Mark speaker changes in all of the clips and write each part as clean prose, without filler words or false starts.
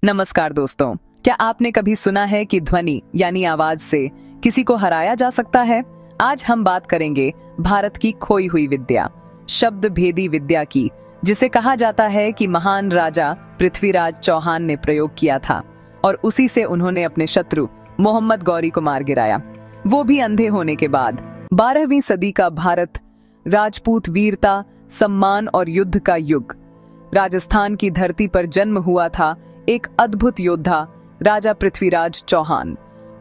Speaker 1: नमस्कार दोस्तों, क्या आपने कभी सुना है कि ध्वनि यानी आवाज से किसी को हराया जा सकता है? आज हम बात करेंगे भारत की खोई हुई विद्या, शब्द भेदी विद्या की, जिसे कहा जाता है कि महान राजा पृथ्वीराज चौहान ने प्रयोग किया था और उसी से उन्होंने अपने शत्रु मोहम्मद गौरी को मार गिराया, वो भी अंधे होने के बाद। 12वीं सदी का भारत राजपूत वीरता, सम्मान और युद्ध का युग। राजस्थान की धरती पर जन्म हुआ था एक अद्भुत योद्धा, राजा पृथ्वीराज चौहान।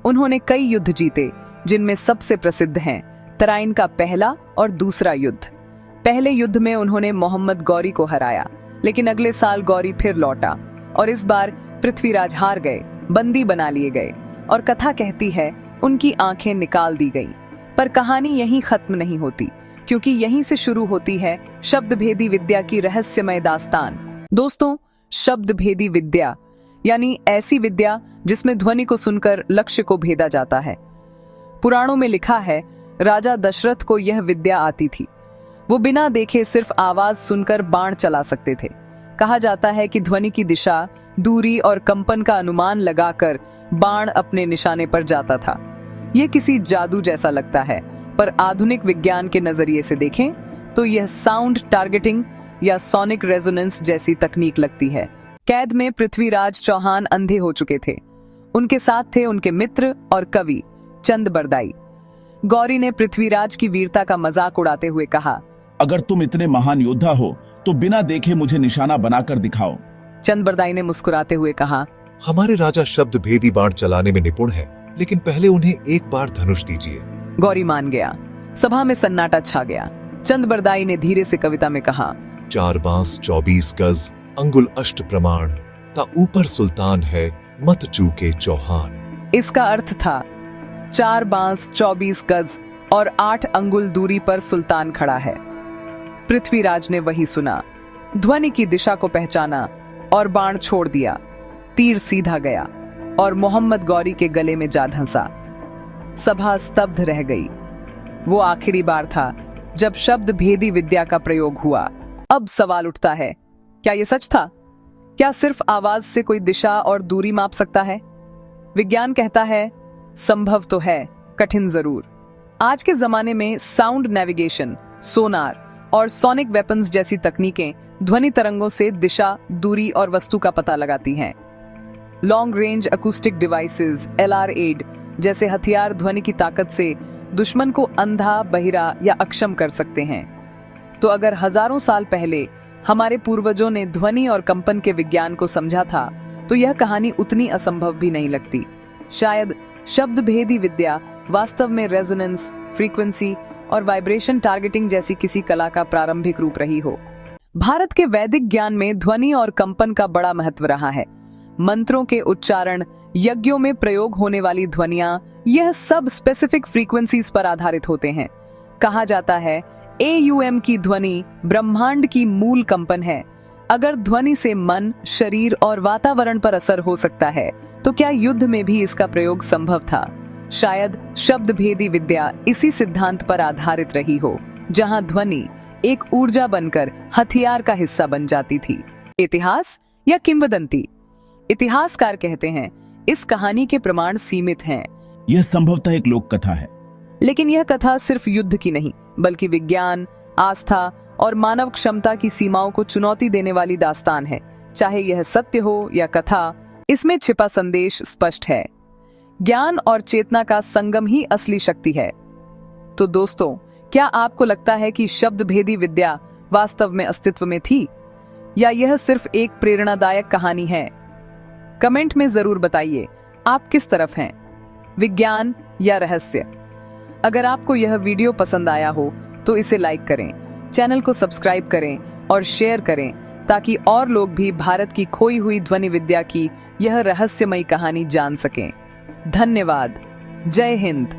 Speaker 1: उन्होंने कई युद्ध जीते, जिनमें सबसे प्रसिद्ध हैं तराइन का पहला और दूसरा युद्ध। पहले युद्ध में उन्होंने मोहम्मद गौरी को हराया, लेकिन अगले साल गौरी फिर लौटा और इस बार पृथ्वीराज हार गए, बंदी बना लिए गए और कथा कहती है उनकी आंखें निकाल दी गईं। पर कहानी यहीं खत्म नहीं होती, क्योंकि यहीं से शुरू होती है शब्द भेदी विद्या की रहस्यमय दास्तान। दोस्तों, शब्द भेदी विद्या यानी ऐसी विद्या जिसमें ध्वनि को सुनकर लक्ष्य को भेदा जाता है। पुराणों में लिखा है, राजा दशरथ को यह विद्या आती थी। वो बिना देखे सिर्फ आवाज सुनकर बाण चला सकते थे। कहा जाता है कि ध्वनि की दिशा, दूरी और कंपन का अनुमान लगाकर बाण अपने निशाने पर जाता था। यह किसी जादू जैसा लगता है, पर आधुनिक विज्ञान के नजरिए से देखें तो यह साउंड टारगेटिंग या सोनिक रेजोनेंस जैसी तकनीक लगती है। कैद में पृथ्वीराज चौहान अंधे हो चुके थे। उनके साथ थे उनके मित्र और कवि चंद बरदाई। गौरी ने पृथ्वीराज की वीरता का मजाक उड़ाते हुए कहा,
Speaker 2: अगर तुम इतने महान योद्धा हो तो बिना देखे मुझे निशाना बनाकर दिखाओ।
Speaker 1: चंद बरदाई ने मुस्कुराते हुए कहा,
Speaker 3: हमारे राजा शब्द भेदी बाण चलाने में निपुण है, लेकिन पहले उन्हें एक बार धनुष दीजिए।
Speaker 1: गौरी मान गया। सभा में सन्नाटा छा गया। चंद बरदाई ने धीरे से कविता में कहा,
Speaker 3: 4 बांस 24 गज, अंगुल अष्ट प्रमाण, ता ऊपर सुल्तान है, मत चूके चौहान।
Speaker 1: इसका अर्थ था 4 बांस 24 गज और 8 अंगुल दूरी पर सुल्तान खड़ा है। पृथ्वीराज ने वही सुना, ध्वनि की दिशा को पहचाना और बाण छोड़ दिया। तीर सीधा गया और मोहम्मद गौरी के गले में जा धंसा। सभा स्तब्ध रह गई। वो आखिरी बार था जब शब्द भेदी विद्या का प्रयोग हुआ। अब सवाल उठता है, क्या ये सच था? क्या सिर्फ आवाज से कोई दिशा और दूरी माप सकता है? विज्ञान कहता है संभव तो है, कठिन जरूर। आज के जमाने में साउंड नेविगेशन, सोनार और सोनिक वेपन्स जैसी तकनीकें ध्वनि तरंगों से दिशा, दूरी और वस्तु का पता लगाती हैं। Long range acoustic devices, LR-8 जैसे हथियार ध्वनि की ताकत से दुश्मन को अंधा, बहिरा या अक्षम कर सकते हैं। तो अगर हजारों साल पहले हमारे पूर्वजों ने ध्वनि और कंपन के विज्ञान को समझा था, तो यह कहानी उतनी असंभव भी नहीं लगती। शायद शब्द भेदी विद्या वास्तव में रेजोनेंस, फ्रीक्वेंसी और वाइब्रेशन टारगेटिंग जैसी किसी कला का प्रारंभिक रूप रही हो। भारत के वैदिक ज्ञान में ध्वनि और कंपन का बड़ा महत्व रहा है। मंत्रों के उच्चारण, यज्ञों में प्रयोग होने वाली ध्वनियां, यह सब स्पेसिफिक फ्रीक्वेंसीज पर आधारित होते हैं। कहा जाता है AUM की ध्वनि ब्रह्मांड की मूल कंपन है। अगर ध्वनि से मन, शरीर और वातावरण पर असर हो सकता है, तो क्या युद्ध में भी इसका प्रयोग संभव था? शायद शब्द भेदी विद्या इसी सिद्धांत पर आधारित रही हो, जहां ध्वनि एक ऊर्जा बनकर हथियार का हिस्सा बन जाती थी। इतिहास या किंवदंती? इतिहासकार कहते हैं इस कहानी के प्रमाण सीमित हैं।
Speaker 2: यह संभवतः एक लोक कथा है,
Speaker 1: लेकिन यह कथा सिर्फ युद्ध की नहीं, बल्कि विज्ञान, आस्था और मानव क्षमता की सीमाओं को चुनौती देने वाली दास्तान है। चाहे यह सत्य हो या कथा, इसमें छिपा संदेश स्पष्ट है। ज्ञान और चेतना का संगम ही असली शक्ति है। तो दोस्तों, क्या आपको लगता है कि शब्द भेदी विद्या वास्तव में अस्तित्व में थी, या यह सिर्फ एक प्रेरणादायक कहानी है? कमेंट में जरूर बताइए, आप किस तरफ हैं, विज्ञान या रहस्य? अगर आपको यह वीडियो पसंद आया हो तो इसे लाइक करें, चैनल को सब्सक्राइब करें और शेयर करें, ताकि और लोग भी भारत की खोई हुई ध्वनि विद्या की यह रहस्यमयी कहानी जान सकें। धन्यवाद। जय हिंद।